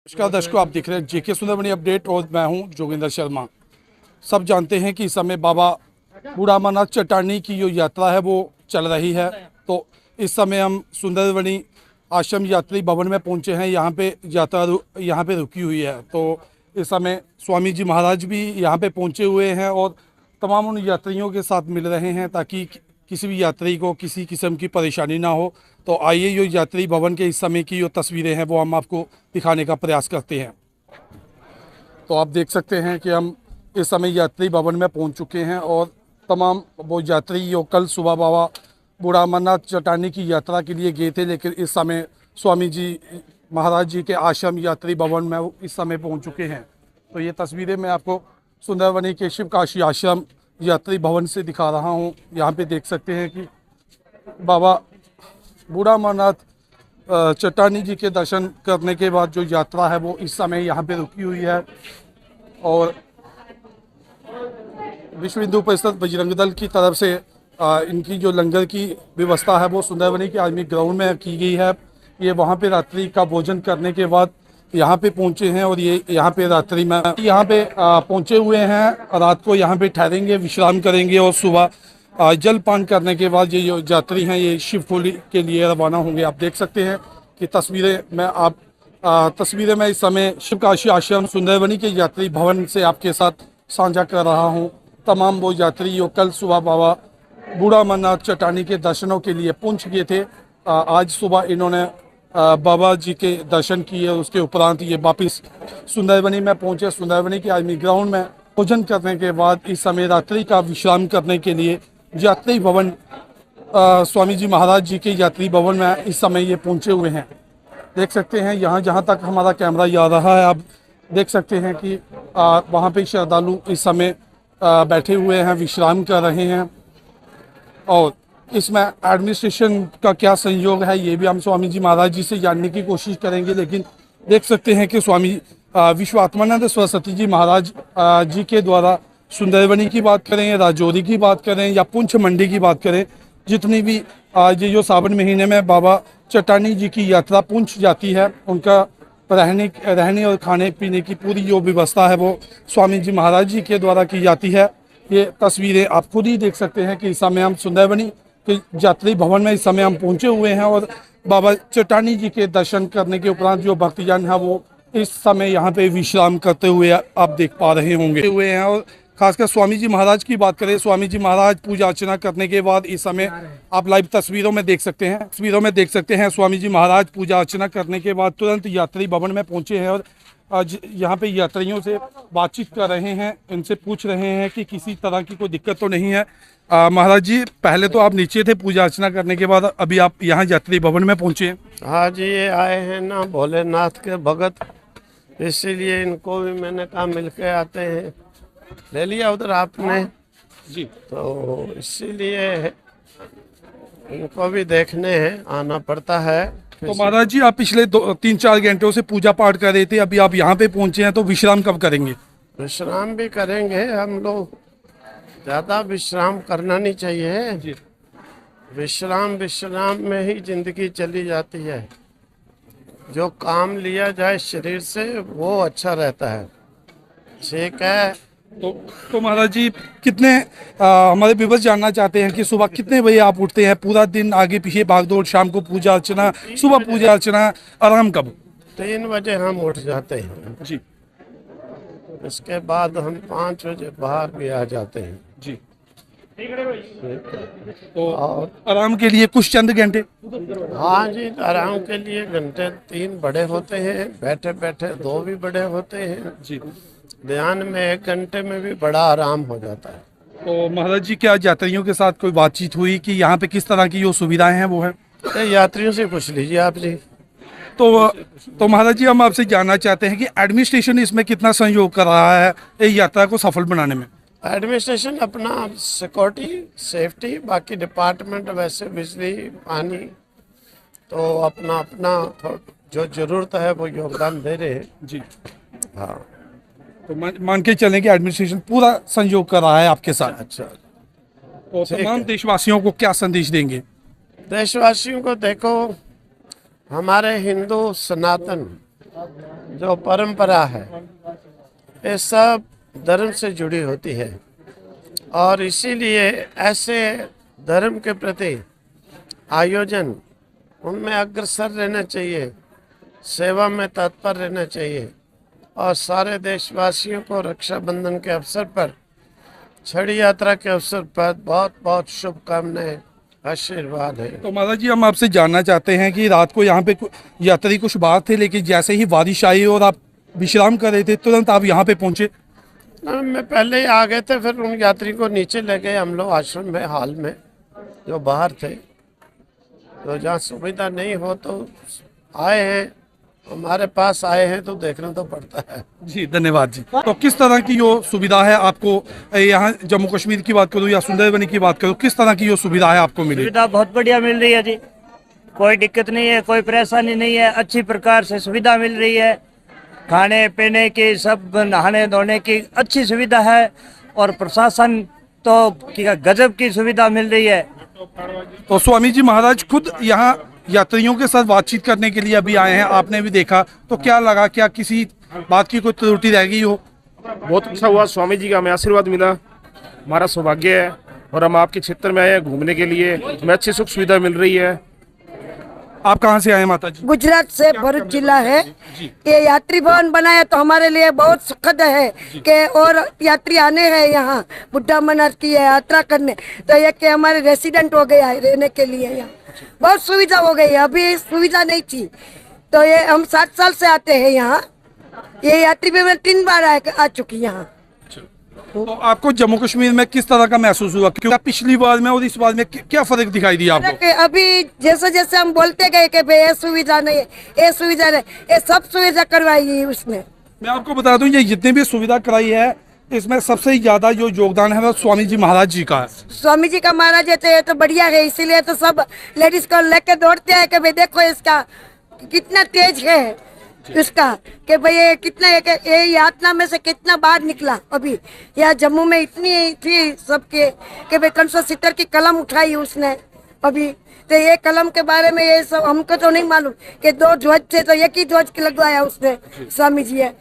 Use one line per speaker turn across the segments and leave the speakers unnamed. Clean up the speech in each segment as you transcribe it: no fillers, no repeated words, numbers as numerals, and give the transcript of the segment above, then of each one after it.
नमस्कार दर्शकों, आप देख रहे हैं जेके सुंदरबनी अपडेट और मैं हूं जोगिंदर शर्मा। सब जानते हैं कि इस समय बाबा बूढ़ा अमरनाथ चट्टानी की जो यात्रा है वो चल रही है। तो इस समय हम सुंदरबनी आश्रम यात्री भवन में पहुंचे हैं। यहाँ पे यात्रा यहाँ पे रुकी हुई है। तो इस समय स्वामी जी महाराज भी यहाँ पे पहुंचे हुए हैं और तमाम उन यात्रियों के साथ मिल रहे हैं ताकि किसी भी यात्री को किसी किस्म की परेशानी ना हो। तो आइए जो यात्री भवन के इस समय की जो तस्वीरें हैं वो हम आपको दिखाने का प्रयास करते हैं। तो आप देख सकते हैं कि हम इस समय यात्री भवन में पहुंच चुके हैं और तमाम वो यात्री जो कल सुबह बाबा बूढ़ा अमरनाथ चट्टानी की यात्रा के लिए गए थे, लेकिन इस समय स्वामी जी महाराज जी के आश्रम यात्री भवन में इस समय पहुंच चुके हैं। तो ये तस्वीरें मैं आपको सुंदरबनी के शिव काशी आश्रम यात्री भवन से दिखा रहा हूं। यहाँ पे देख सकते हैं कि बाबा बूढ़ा अमरनाथ चट्टानी जी के दर्शन करने के बाद जो यात्रा है वो इस समय यहाँ पे रुकी हुई है और विश्व हिंदू परिषद बजरंग दल की तरफ से इनकी जो लंगर की व्यवस्था है वो सुंदरबनी के आर्मी ग्राउंड में की गई है। ये वहाँ पे रात्रि का भोजन करने के बाद यहाँ पे पहुँचे हैं और ये यहाँ पे रात्रि में यहाँ पे पहुँचे हुए हैं। रात को यहाँ पे ठहरेंगे, विश्राम करेंगे और सुबह जलपान करने के बाद ये जो यात्री हैं ये शिवखोली के लिए रवाना होंगे। आप देख सकते हैं कि तस्वीरें मैं इस समय शिव काशी आश्रम सुंदरबनी के यात्री भवन से आपके साथ साझा कर रहा हूं। तमाम वो यात्री जो कल सुबह बाबा बूढ़ा अमरनाथ चट्टानी के दर्शनों के लिए पहुंच गए थे, आज सुबह इन्होंने बाबा जी के दर्शन किए। उसके उपरांत ये वापिस सुंदरबनी में पहुंचे। सुंदरबनी के आर्मी ग्राउंड में भोजन करने के बाद इस समय रात्रि का विश्राम करने के लिए यात्री भवन स्वामी जी महाराज जी के यात्री भवन में इस समय ये पहुंचे हुए हैं। देख सकते हैं यहाँ जहाँ तक हमारा कैमरा जा रहा है, आप देख सकते हैं कि वहाँ पे श्रद्धालु इस समय बैठे हुए हैं, विश्राम कर रहे हैं। और इसमें एडमिनिस्ट्रेशन का क्या संयोग है ये भी हम स्वामी जी महाराज जी से जानने की कोशिश करेंगे। लेकिन देख सकते हैं कि स्वामी विश्व आत्मानंद सरस्वती जी महाराज जी के द्वारा सुंदरबनी की बात करें, राजौरी की बात करें या पुंछ मंडी की बात करें, जितनी भी ये जो सावन महीने में बाबा चट्टानी जी की यात्रा पुंछ जाती है, उनका रहने और खाने पीने की पूरी जो व्यवस्था है वो स्वामी जी महाराज जी के द्वारा की जाती है। ये तस्वीरें आप खुद ही देख सकते हैं कि इस समय हम सुंदरबनी के यात्री भवन में इस समय हम पहुंचे हुए हैं और बाबा चट्टानी जी के दर्शन करने के उपरांत जो भक्तजन है वो इस समय यहाँ पे विश्राम करते हुए आप देख पा रहे होंगे हुए हैं। और खासकर स्वामी जी महाराज की बात करें, स्वामी जी महाराज पूजा अर्चना करने के बाद इस समय आप लाइव तस्वीरों में देख सकते हैं स्वामी जी महाराज पूजा अर्चना करने के बाद तुरंत यात्री भवन में पहुंचे हैं और आज यहाँ पे यात्रियों से बातचीत कर रहे हैं, इनसे पूछ रहे हैं कि किसी तरह की कोई दिक्कत तो नहीं है। महाराज जी, पहले तो आप नीचे थे पूजा अर्चना करने के बाद, अभी आप यहाँ यात्री भवन में पहुंचे हैं।
हाँ जी, ये आए हैं ना भोलेनाथ के भगत, इसीलिए इनको भी मैंने कहा मिल के आते हैं। ले लिया उधर आपने
जी,
तो इसीलिए इनको भी देखने हैं आना पड़ता है।
तो महाराज जी, आप पिछले 3-4 घंटों से पूजा पाठ कर रहे थे, अभी आप यहाँ पे पहुंचे हैं, तो विश्राम कब करेंगे?
विश्राम भी करेंगे हम लोग, ज्यादा विश्राम करना नहीं चाहिए जी। विश्राम में ही जिंदगी चली जाती है। जो काम लिया जाए शरीर से वो अच्छा रहता है। ठीक है।
तो महाराज जी, कितने हमारे व्यूअर्स जानना चाहते हैं कि सुबह कितने बजे आप उठते हैं? पूरा दिन आगे पीछे भागदौड़, शाम को पूजा अर्चना, सुबह पूजा अर्चना, आराम कब?
3 बजे हम उठ जाते हैं
जी।
इसके बाद हम 5 बजे बाहर भी आ जाते हैं
जी। तो आराम के लिए कुछ चंद घंटे?
हाँ जी, आराम के लिए घंटे 3 बड़े होते हैं, बैठे बैठे 2 भी बड़े होते हैं
जी।
ध्यान में 1 घंटे में भी बड़ा आराम हो जाता है।
तो महाराज जी, क्या यात्रियों के साथ कोई बातचीत हुई कि यहाँ पे किस तरह की जो सुविधाएं हैं वो है?
यात्रियों से पूछ लीजिए आप जी।
तो महाराज जी, हम आपसे जानना चाहते हैं कि एडमिनिस्ट्रेशन इसमें कितना सहयोग कर रहा है ये यात्रा को सफल बनाने में?
एडमिनिस्ट्रेशन अपना सिक्योरिटी, सेफ्टी, बाकी डिपार्टमेंट वैसे बिजली, पानी, तो अपना जो जरूरत है वो योगदान दे रहे हैं
जी।
हाँ,
तो मान के चलें कि एडमिनिस्ट्रेशन पूरा सहयोग कर रहा है आपके साथ।
अच्छा।
तो तमाम देशवासियों को क्या संदेश देंगे?
देशवासियों को देखो, हमारे हिंदू सनातन जो परंपरा है ये सब धर्म से जुड़ी होती है और इसीलिए ऐसे धर्म के प्रति आयोजन उनमें अग्रसर रहना चाहिए, सेवा में तत्पर रहना चाहिए और सारे देशवासियों को रक्षाबंधन के अवसर पर, छड़ी यात्रा के अवसर पर बहुत बहुत शुभकामनाएं, आशीर्वाद है।
तो महाराज जी हम आपसे जानना चाहते हैं कि रात को यहाँ पे यात्री कुछ बाहर थे, लेकिन जैसे ही बारिश आई और आप विश्राम कर रहे थे तुरंत आप यहाँ पे पहुँचे।
मैं पहले ही आ गए थे, फिर उन यात्री को नीचे ले गए हम लोग आश्रम में, हॉल में जो बाहर थे। तो जहाँ सुविधा नहीं हो तो आए हैं, हमारे पास आए हैं तो देखना तो पड़ता है।
जी धन्यवाद जी। तो किस तरह की जो सुविधा है आपको यहाँ जम्मू कश्मीर की बात करूँ या सुंदरबनी की बात करूँ, किस तरह की जो सुविधा है आपको मिली?
सुविधा बहुत बढ़िया मिल रही है जी, कोई दिक्कत नहीं है, कोई परेशानी नहीं है, अच्छी प्रकार से सुविधा मिल रही है। खाने पीने की, सब नहाने धोने की अच्छी सुविधा है और प्रशासन तो गजब की सुविधा मिल रही है।
तो स्वामी जी महाराज खुद यहाँ यात्रियों के साथ बातचीत करने के लिए अभी आए हैं, आपने भी देखा, तो क्या लगा, क्या किसी बात की कोई त्रुटि रह गई हो?
बहुत अच्छा हुआ, स्वामी जी का हमें आशीर्वाद मिला, हमारा सौभाग्य है और हम आपके क्षेत्र में आए हैं घूमने के लिए, हमें अच्छी सुख सुविधा मिल रही है।
आप कहाँ से आए माता जी?
गुजरात से भरूच जिला है। ये यात्री भवन बनाया तो हमारे लिए बहुत सुखद है कि और यात्री आने हैं यहाँ बुड्ढा अमरनाथ की यात्रा करने, तो ये कि हमारे रेसिडेंट हो गया है रहने के लिए, यहाँ बहुत सुविधा हो गई है। अभी सुविधा नहीं थी, तो ये हम 7 साल से आते हैं यहाँ। ये यात्री भवन 3 बार आ चुकी यहाँ।
तो आपको जम्मू कश्मीर में किस तरह का महसूस हुआ, क्योंकि पिछली बार में और इस बार में क्या फर्क दिखाई दिया आपको?
अभी जैसे जैसे हम बोलते गए कि भाई ये सुविधा नहीं है, ये सुविधा नहीं, ये सब सुविधा करवाई उसने।
मैं आपको बता दूं ये जितनी भी सुविधा कराई है इसमें सबसे ज्यादा जो योगदान है वो स्वामी जी महाराज जी का है।
स्वामी जी का महाराज है तो ये तो बढ़िया है, इसीलिए तो सब लेडीज को लेके दौड़ते हैं कि भाई देखो इसका कितना तेज है उसका, कि भाई ये कितना ये यात्रा में से कितना बाहर निकला। अभी यहाँ जम्मू में इतनी थी सबके कि भाई 370 की कलम उठाई उसने अभी, तो ये कलम के बारे में ये सब हमको तो नहीं मालूम कि 2 ध्वज थे तो एक ही ध्वज लगवाया उसने स्वामी जी है,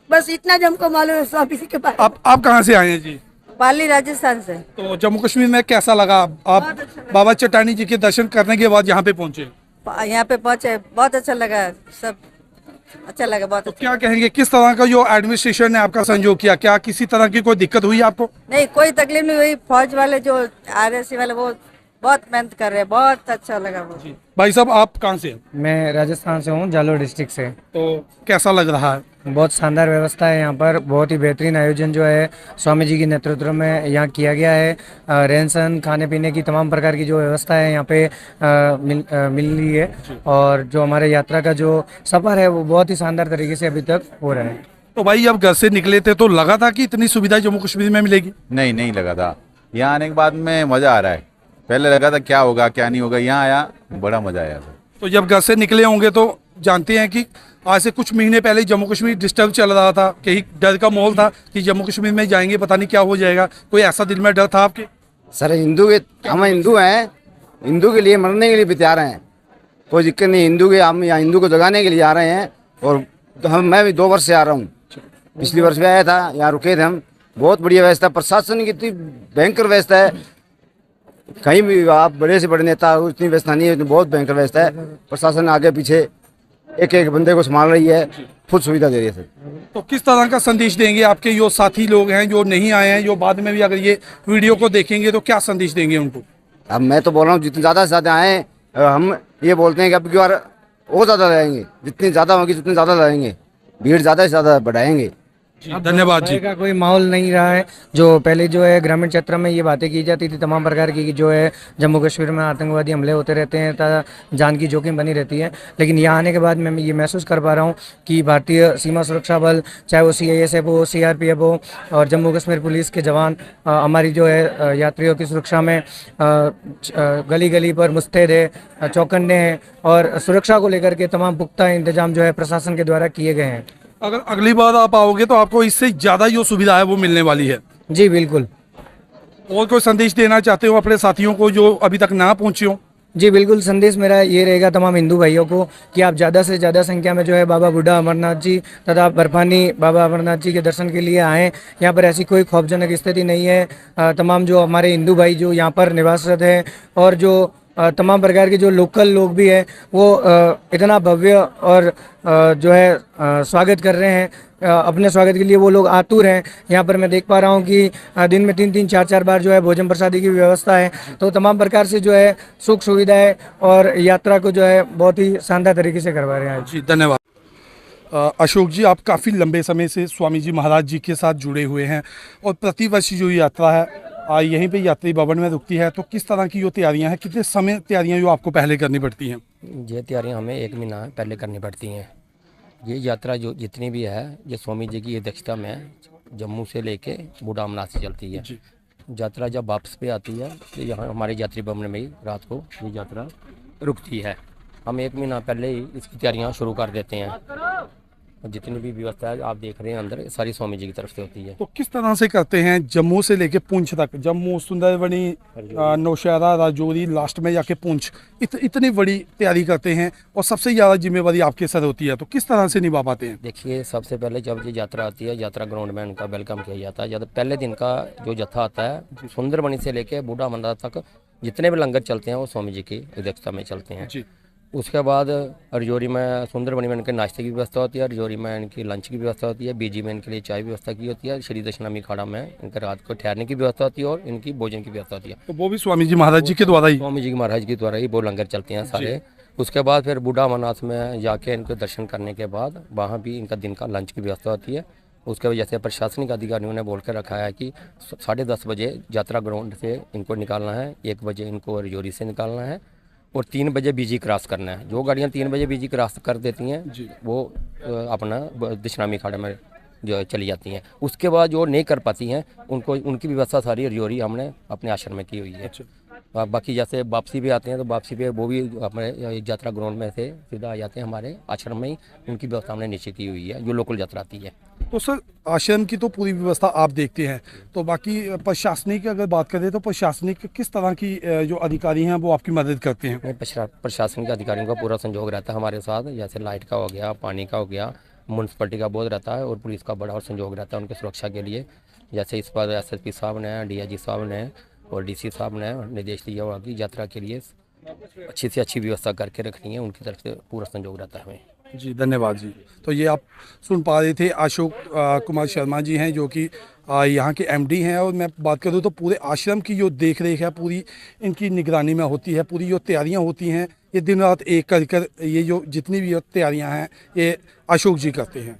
बस इतना जो हमको मालूम है स्वामी जी के बारे में।
आप कहाँ से आए हैं जी?
पाली राजस्थान से।
तो जम्मू कश्मीर में कैसा लगा? आप बाबा चट्टानी जी के दर्शन करने के बाद यहाँ पे पहुँचे?
यहाँ पे पहुंचे, बहुत अच्छा लगा, सब अच्छा लगा, बहुत अच्छा।
क्या कहेंगे किस तरह का जो एडमिनिस्ट्रेशन ने आपका सहयोग किया, क्या किसी तरह की कोई दिक्कत हुई आपको?
नहीं, कोई तकलीफ नहीं हुई। फौज वाले जो RSC वाले वो बहुत मेहनत कर रहे हैं, बहुत अच्छा लगा वो।
भाई साहब आप कहाँ से हैं?
मैं राजस्थान से हूँ, जालोर डिस्ट्रिक्ट से।
तो कैसा लग रहा है?
बहुत शानदार व्यवस्था है यहाँ पर, बहुत ही बेहतरीन आयोजन जो है स्वामी जी के नेतृत्व में यहाँ किया गया है। रहन सहन, खाने पीने की तमाम प्रकार की जो व्यवस्था है यहाँ पे मिल रही है और जो हमारे यात्रा का जो सफ़र है वो बहुत ही शानदार तरीके से अभी तक हो रहा है।
तो भाई अब घर से निकले थे तो लगा था कि इतनी सुविधा जम्मू कश्मीर में मिलेगी?
नहीं लगा था, यहाँ आने के बाद में मज़ा आ रहा है। पहले लगा था क्या होगा क्या नहीं होगा, यहाँ आया बड़ा मज़ा आया।
तो जब घर से निकले होंगे तो जानते हैं कि आज से कुछ महीने पहले जम्मू कश्मीर डिस्टर्ब चल रहा था, कहीं डर का माहौल था कि जम्मू कश्मीर में जाएंगे पता नहीं क्या हो जाएगा, कोई ऐसा दिल में डर था आपके?
सर हम हिंदू हैं, हिंदू के लिए मरने के लिए भी तैयार हैं, कोई दिक्कत नहीं। हम यहाँ हिंदू को जगाने के लिए आ रहे हैं और तो मैं भी 2 वर्ष से आ रहा हूँ, पिछली वर्ष भी आया था, यहाँ रुके थे हम। बहुत बढ़िया व्यवस्था, प्रशासन की इतनी भयंकर व्यवस्था है, कहीं भी आप बड़े से बड़े नेता उतनी व्यवस्था नहीं है, बहुत भयंकर व्यवस्था है। प्रशासन आगे पीछे एक बंदे को संभाल रही है, फुल सुविधा दे रही है सर।
तो किस तरह का संदेश देंगे आपके जो साथी लोग हैं जो नहीं आए हैं, जो बाद में भी अगर ये वीडियो को देखेंगे तो क्या संदेश देंगे उनको?
अब मैं तो बोल रहा हूँ जितने ज़्यादा से ज़्यादा आए, हम ये बोलते हैं कि अब की बार और ज़्यादा रहेंगे, जितनी ज़्यादा होगी उतने ज़्यादा रहेंगे, भीड़ ज़्यादा से ज़्यादा बढ़ाएंगे।
धन्यवाद जी।
का कोई माहौल नहीं रहा है, जो पहले जो है ग्रामीण क्षेत्र में ये बातें की जाती थी तमाम प्रकार की, जो है जम्मू कश्मीर में आतंकवादी हमले होते रहते हैं, जान की जोखिम बनी रहती है। लेकिन यहाँ आने के बाद मैं ये महसूस कर पा रहा हूँ कि भारतीय सीमा सुरक्षा बल, चाहे वो CISF हो, CRPF हो और जम्मू कश्मीर पुलिस के जवान हमारी जो है यात्रियों की सुरक्षा में गली गली पर मुस्तैद है, चौकन्ने हैं और सुरक्षा को लेकर के तमाम पुख्ता इंतजाम जो है प्रशासन के द्वारा किए गए हैं।
अगर अगली बार आप आओगे तो आपको इससे ज़्यादा जो सुविधा है वो मिलने वाली है।
जी बिल्कुल।
और कोई संदेश देना चाहते हो अपने साथियों को जो अभी तक ना पहुँचे हो?
जी बिल्कुल, संदेश मेरा ये रहेगा तमाम हिंदू भाइयों को कि आप ज़्यादा से ज़्यादा संख्या में जो है बाबा बूढ़ा अमरनाथ जी तथा बर्फानी बाबा अमरनाथ जी के दर्शन के लिए आएँ। यहाँ पर ऐसी कोई खौफजनक स्थिति नहीं है। तमाम जो हमारे हिंदू भाई जो यहाँ पर निवासरत हैं और जो तमाम प्रकार के जो लोकल लोग भी हैं वो इतना भव्य और जो है स्वागत कर रहे हैं। अपने स्वागत के लिए वो लोग आतुर हैं। यहाँ पर मैं देख पा रहा हूँ कि दिन में 3-3 4-4 बार जो है भोजन प्रसादी की व्यवस्था है। तो तमाम प्रकार से जो है सुख सुविधाएं और यात्रा को जो है बहुत ही शानदार तरीके से करवा रहे हैं।
जी धन्यवाद। अशोक जी, आप काफ़ी लंबे समय से स्वामी जी महाराज जी के साथ जुड़े हुए हैं और प्रतिवर्ष जो यात्रा है यहीं पे यात्री भवन में रुकती है, तो किस तरह की जो तैयारियां हैं, कितने समय तैयारियां जो आपको पहले करनी पड़ती हैं?
ये तैयारियां हमें 1 महीना पहले करनी पड़ती हैं। ये यात्रा जो जितनी भी है ये स्वामी जी की अध्यक्षता में जम्मू से लेके बूढ़ा अमरनाथ से चलती है। यात्रा जब वापस पे आती है तो यहाँ हमारे यात्री भवन में ही रात को ये यात्रा रुकती है। हम 1 महीना पहले ही इसकी तैयारियाँ शुरू कर देते हैं। जितनी भी व्यवस्था है आप देख रहे हैं अंदर सारी स्वामी जी की तरफ से होती है।
तो किस तरह से करते हैं जम्मू से लेके पुंछ तक? जम्मू, सुंदरबनी, नौशहरा, राजौरी, लास्ट में जाके पुंछ, इतनी बड़ी तैयारी करते हैं और सबसे ज़्यादा जिम्मेवारी आपके सर होती है, तो किस तरह से निभा पाते हैं?
देखिए, सबसे पहले जब ये यात्रा आती है यात्रा ग्राउंड में उनका वेलकम किया जाता है। जब पहले दिन का जो जत्था आता है सुंदरबनी से लेके बूढ़ा अमरनाथ तक जितने भी लंगर चलते हैं वो स्वामी जी की अध्यक्षता में चलते हैं। उसके बाद रजौरी में सुंदरबनी में इनके नाश्ते की व्यवस्था होती है, रजौरी में इनकी लंच की व्यवस्था होती है, बीजी में इनके लिए चाय की व्यवस्था की होती है, श्री दशनामी अखाड़ा में इनके रात को ठहरने की व्यवस्था होती है और इनकी भोजन की व्यवस्था होती है।
तो वो भी स्वामी जी महाराज जी के द्वारा ही?
स्वामी जी महाराज के द्वारा ही वो लंगर चलते हैं सारे। उसके बाद फिर बूढ़ा अमरनाथ में जाके इनके दर्शन करने के बाद वहाँ भी इनका दिन का लंच की व्यवस्था होती है। उसके बाद जैसे प्रशासनिक अधिकारियों ने बोल कर रखा है कि 10:30 बजे यात्रा ग्राउंड से इनको निकालना है, 1 बजे इनको रजौरी से निकालना है और 3 बजे बीजी क्रॉस करना है। जो गाड़ियाँ 3 बजे बीजी क्रॉस कर देती हैं वो अपना दशनामी अखाड़े में जो चली जाती हैं। उसके बाद जो नहीं कर पाती हैं उनको उनकी व्यवस्था सारी रजौरी हमने अपने आश्रम में की हुई है। बाकी जैसे वापसी भी आते हैं तो वापसी पे वो भी अपने यात्रा ग्राउंड में से सीधा आ जाते हैं हमारे आश्रम में ही। उनकी व्यवस्था हमने नीचे की हुई है जो लोकल यात्रा आती है।
तो सर, आश्रम की तो पूरी व्यवस्था आप देखते हैं, तो बाकी प्रशासनिक की अगर बात करें तो प्रशासनिक किस तरह की जो अधिकारी हैं वो आपकी मदद करते हैं?
प्रशासनिक अधिकारियों का पूरा सहयोग रहता है हमारे साथ। जैसे लाइट का हो गया, पानी का हो गया, म्यूनसिपलिटी का बहुत रहता है और पुलिस का बड़ा और सहयोग रहता है उनकी सुरक्षा के लिए। जैसे इस पर SSP साहब ने, DIG साहब ने और DC साहब ने निर्देश दिया हुआ कि यात्रा के लिए अच्छी से अच्छी व्यवस्था करके रखनी है। उनकी तरफ से पूरा सहयोग रहता है हमें।
जी धन्यवाद जी। तो ये आप सुन पा रहे थे अशोक कुमार शर्मा जी हैं जो कि यहाँ के MD हैं। और मैं बात करूँ तो पूरे आश्रम की जो देख रेख है पूरी इनकी निगरानी में होती है। पूरी जो तैयारियाँ होती हैं ये दिन रात एक कर ये जो जितनी भी तैयारियाँ हैं ये अशोक जी करते हैं।